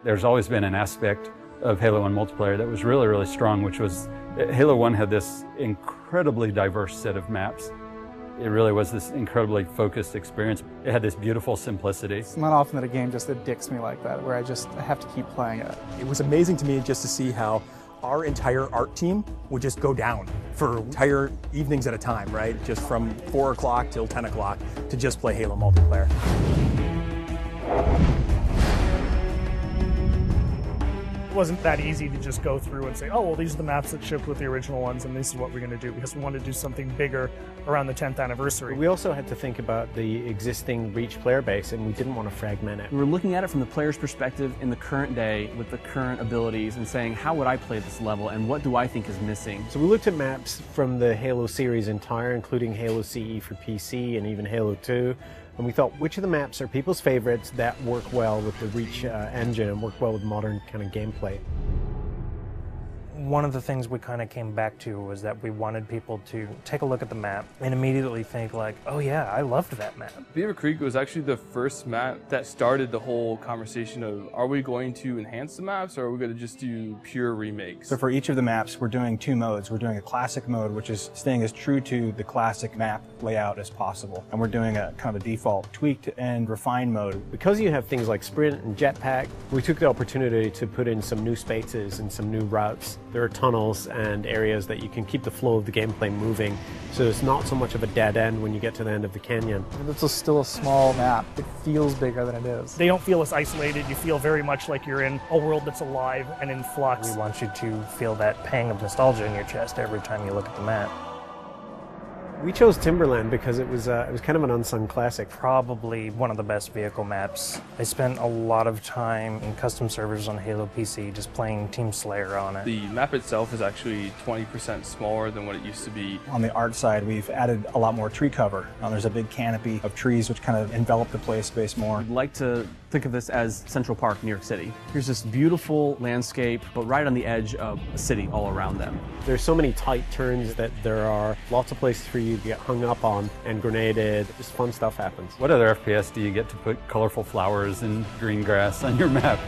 There's always been an aspect of Halo 1 multiplayer that was really, really strong, which was Halo 1 had this incredibly diverse set of maps. It really was this incredibly focused experience. It had this beautiful simplicity. It's not often that a game just addicts me like that, where I have to keep playing it. It was amazing to me just to see how our entire art team would just go down for entire evenings at a time, right? Just from 4 o'clock till 10 o'clock to just play Halo multiplayer. It wasn't that easy to just go through and say, oh, well, these are the maps that shipped with the original ones, and this is what we're going to do, because we wanted to do something bigger around the 10th anniversary. We also had to think about the existing Reach player base, and we didn't want to fragment it. We were looking at it from the player's perspective in the current day with the current abilities and saying, how would I play this level, and what do I think is missing? So we looked at maps from the Halo series entire, including Halo CE for PC and even Halo 2. And we thought, which of the maps are people's favorites that work well with the Reach engine and work well with modern kind of gameplay? One of the things we kind of came back to was that we wanted people to take a look at the map and immediately think like, oh yeah, I loved that map. Beaver Creek was actually the first map that started the whole conversation of, are we going to enhance the maps or are we going to just do pure remakes? So for each of the maps, we're doing 2 modes. We're doing a classic mode, which is staying as true to the classic map layout as possible. And we're doing a kind of a default tweaked and refined mode. Because you have things like sprint and jetpack, we took the opportunity to put in some new spaces and some new routes. There are tunnels and areas that you can keep the flow of the gameplay moving, so it's not so much of a dead end when you get to the end of the canyon. It's still a small map. It feels bigger than it is. They don't feel as isolated. You feel very much like you're in a world that's alive and in flux. We want you to feel that pang of nostalgia in your chest every time you look at the map. We chose Timberland because it was kind of an unsung classic. Probably one of the best vehicle maps. I spent a lot of time in custom servers on Halo PC just playing Team Slayer on it. The map itself is actually 20% smaller than what it used to be. On the art side, we've added a lot more tree cover. There's a big canopy of trees which kind of envelop the play space more. I'd like to think of this as Central Park, New York City. Here's this beautiful landscape, but right on the edge of a city all around them. There's so many tight turns that there are lots of places for you to get hung up on and grenaded. Just fun stuff happens. What other FPS do you get to put colorful flowers and green grass on your map?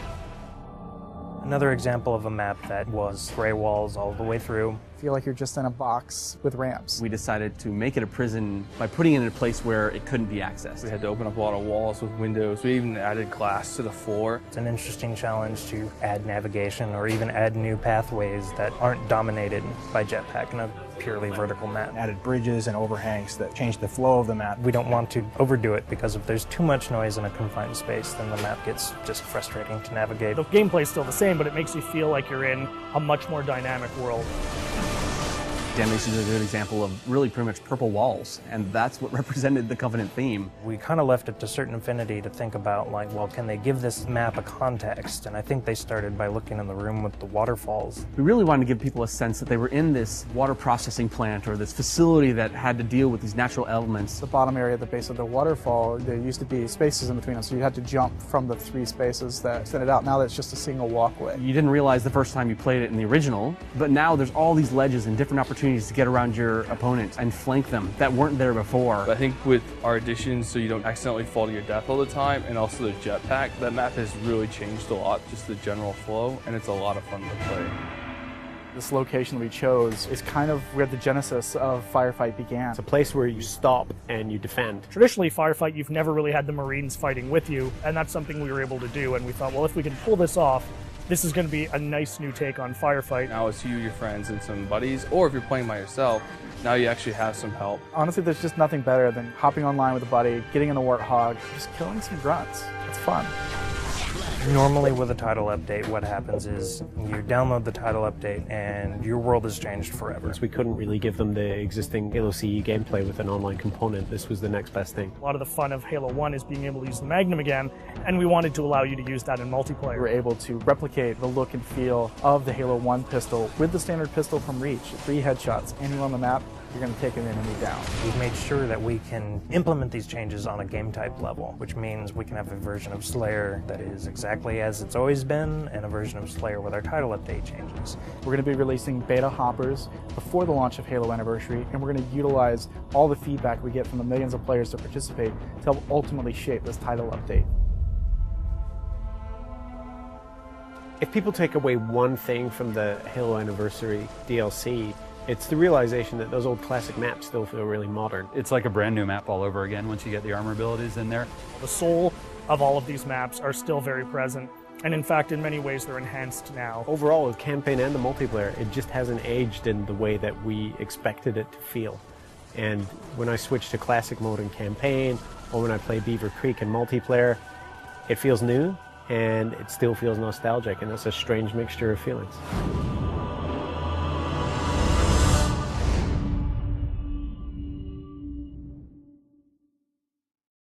Another example of a map that was gray walls all the way through. I feel like you're just in a box with ramps. We decided to make it a prison by putting it in a place where it couldn't be accessed. We had to open up a lot of walls with windows. We even added glass to the floor. It's an interesting challenge to add navigation or even add new pathways that aren't dominated by jetpack in a purely vertical map. Added bridges and overhangs that change the flow of the map. We don't want to overdo it because if there's too much noise in a confined space, then the map gets just frustrating to navigate. The gameplay's still the same, but it makes you feel like you're in a much more dynamic world. Damnation is a good example of really pretty much purple walls, and that's what represented the Covenant theme. We kind of left it to certain affinity to think about, like, well, can they give this map a context? And I think they started by looking in the room with the waterfalls. We really wanted to give people a sense that they were in this water processing plant or this facility that had to deal with these natural elements. The bottom area at the base of the waterfall, there used to be spaces in between them, so you had to jump from the 3 spaces that extended out. Now that's just a single walkway. You didn't realize the first time you played it in the original, but now there's all these ledges and different opportunities to get around your opponent and flank them that weren't there before. But I think with our additions, so you don't accidentally fall to your death all the time, and also the jetpack, that map has really changed a lot, just the general flow, and it's a lot of fun to play. This location we chose is kind of where the genesis of Firefight began. It's a place where you stop and you defend. Traditionally, Firefight, you've never really had the Marines fighting with you, and that's something we were able to do, and we thought, well, if we can pull this off, this is going to be a nice new take on Firefight. Now it's you, your friends, and some buddies, or if you're playing by yourself, now you actually have some help. Honestly, there's just nothing better than hopping online with a buddy, getting in a Warthog, just killing some grunts. It's fun. Normally with a title update, what happens is you download the title update and your world has changed forever. We couldn't really give them the existing Halo CE gameplay with an online component. This was the next best thing. A lot of the fun of Halo 1 is being able to use the Magnum again, and we wanted to allow you to use that in multiplayer. We were able to replicate the look and feel of the Halo 1 pistol with the standard pistol from Reach. 3 headshots, anywhere on the map, you're going to take an enemy down. We've made sure that we can implement these changes on a game type level, which means we can have a version of Slayer that is exactly as it's always been, and a version of Slayer with our title update changes. We're going to be releasing beta hoppers before the launch of Halo Anniversary, and we're going to utilize all the feedback we get from the millions of players to participate to help ultimately shape this title update. If people take away one thing from the Halo Anniversary DLC, it's the realization that those old classic maps still feel really modern. It's like a brand new map all over again once you get the armor abilities in there. The soul of all of these maps are still very present, and in fact, in many ways, they're enhanced now. Overall, the campaign and the multiplayer, it just hasn't aged in the way that we expected it to feel. And when I switch to classic mode in campaign, or when I play Beaver Creek in multiplayer, it feels new, and it still feels nostalgic, and it's a strange mixture of feelings.